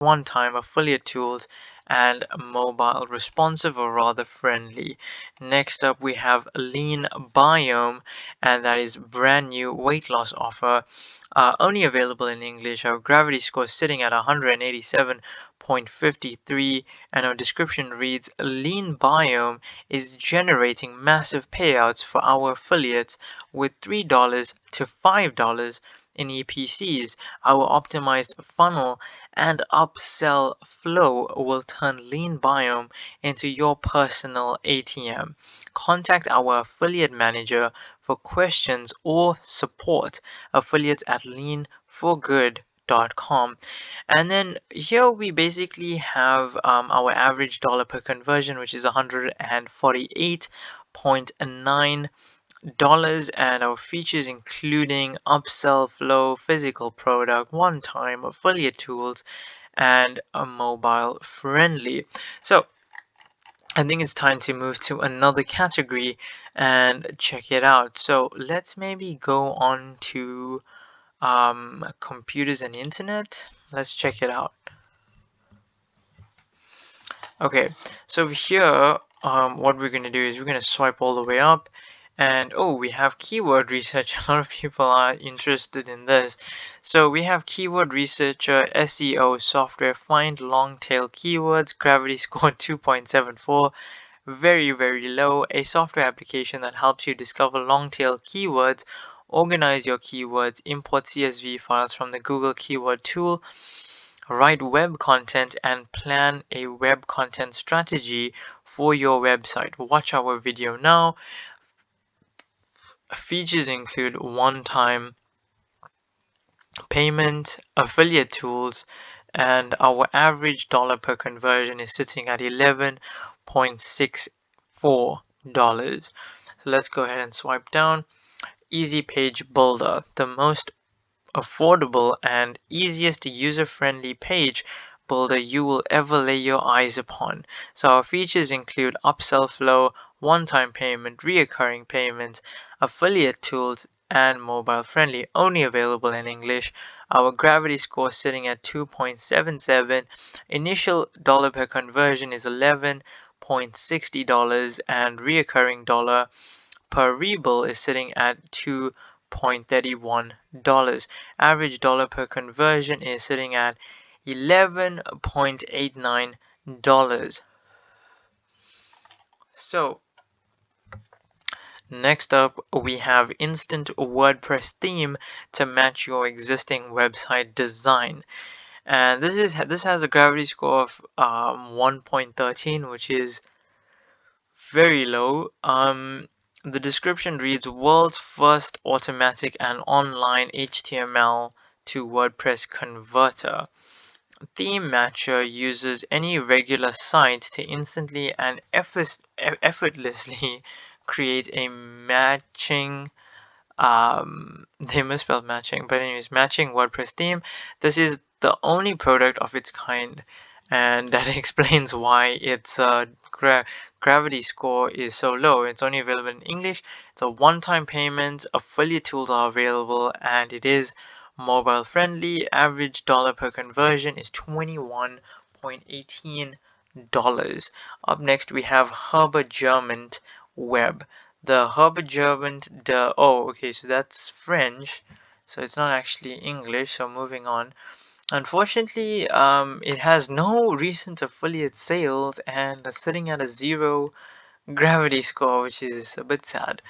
one-time affiliate tools and mobile responsive, or rather friendly. Next up we have Lean Biome, and that is brand new weight loss offer, only available in English. Our gravity score is sitting at 187.53, and our description reads: Lean Biome is generating massive payouts for our affiliates with $3 to $5 in EPCs. Our optimized funnel and upsell flow will turn Lean Biome into your personal ATM. Contact our affiliate manager for questions or support. Affiliates at leanforgood.com. And then here we basically have our average dollar per conversion, which is 148.9 dollars, and our features including upsell flow, physical product, one-time affiliate tools, and a mobile friendly. So I think it's time to move to another category and check it out. So let's maybe go on to computers and internet. Let's check it out. Okay, so here, what we're going to do is we're going to swipe all the way up, and oh, we have keyword research. A lot of people are interested in this. So we have keyword researcher, SEO software, find long tail keywords, gravity score 2.74, very, very low. A software application that helps you discover long tail keywords, organize your keywords, import CSV files from the Google Keyword Tool, write web content, and plan a web content strategy for your website. Watch our video now. Features include one-time payment, affiliate tools, and our average dollar per conversion is sitting at $11.64. So let's go ahead and swipe down. Easy Page Builder, the most affordable and easiest user-friendly page builder you will ever lay your eyes upon. So our features include upsell flow, one-time payment, reoccurring payments, affiliate tools, and mobile friendly, only available in English. Our gravity score sitting at 2.77. Initial dollar per conversion is $11.60, and reoccurring dollar per rebill is sitting at $2.31. Average dollar per conversion is sitting at $11.89. So next up we have instant WordPress theme to match your existing website design. And this has a gravity score of 1.13, which is very low. The description reads: world's first automatic and online HTML to WordPress converter. Theme Matcher uses any regular site to instantly and effortlessly create a matching, they misspelled matching, but anyways, matching WordPress theme. This is the only product of its kind, and that explains why its gravity score is so low. It's only available in English. It's a one-time payment, affiliate tools are available, and it is mobile friendly. Average dollar per conversion is $21.18. Up next we have German Web. The German, okay, so that's French, so it's not actually English. So moving on. Unfortunately, it has no recent affiliate sales and is sitting at a 0 gravity score, which is a bit sad.